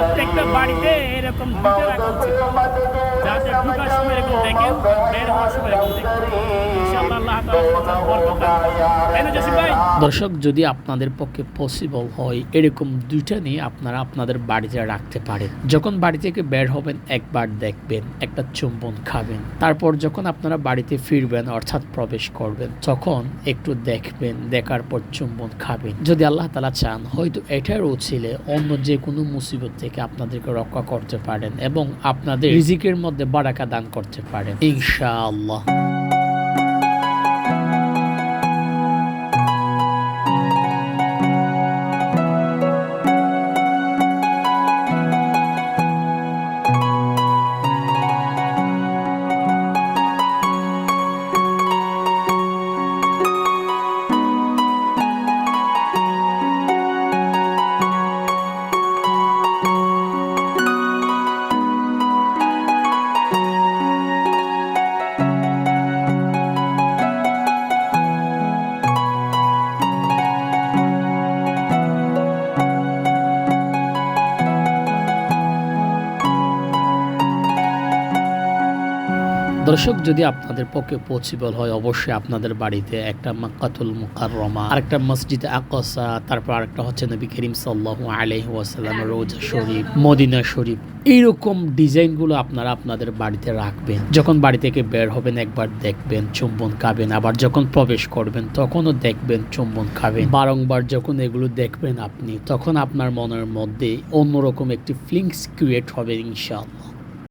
প্রত্যেকটা বাড়িতে এরকম দুটো রাখা উচিত, যাতে ঢোকার সময় এরকম দেখেন, বের হওয়ার সময় এরকম দেখেন। ইনশাআল্লাহ আল্লাহ তাআলা বরকত দান করবেন। তাই না জসিম ভাই? দর্শক, যদি আপনাদের পক্ষে পসিবল হয় এরকম দুইটা নিয়ে আপনারা আপনাদের বাড়িতে রাখতে পারেন। যখন বাড়ি থেকে বের হবেন একবার দেখবেন, একটা চুম্বন খাবেন, তারপর যখন আপনারা বাড়িতে ফিরবেন অর্থাৎ প্রবেশ করবেন তখন একটু দেখবেন, দেখার পর চুম্বন খাবেন। যদি আল্লাহ তাআলা চান হয়তো এটার উছিলে অন্য যে কোনো মুসিবত থেকে আপনাদেরকে রক্ষা করতে পারেন এবং আপনাদের রিজিকের মধ্যে বারাকা দান করতে পারেন ইনশাআল্লাহ। দর্শক, যদি আপনাদের পক্ষে পসিবল হয় অবশ্যই আপনাদের বাড়িতে একটা মাক্কাতুল মুকাররমা, আরেকটা মসজিদ আকসা, তারপর আরেকটা হচ্ছে নবী করিম সাল্লাল্লাহু আলাইহি ওয়াসাল্লামের রওজা শরীফ, মদিনা শরীফ, এইরকম ডিজাইনগুলো আপনারা আপনাদের বাড়িতে রাখবেন। যখন বাড়ি থেকে বের হবেন একবার দেখবেন, চুম্বন খাবেন, আবার যখন প্রবেশ করবেন তখনও দেখবেন, চুম্বন খাবেন। বারংবার যখন এগুলো দেখবেন আপনি, তখন আপনার মনের মধ্যে অন্যরকম একটি ফিলিংস ক্রিয়েট হবে ইনশাআল্লাহ।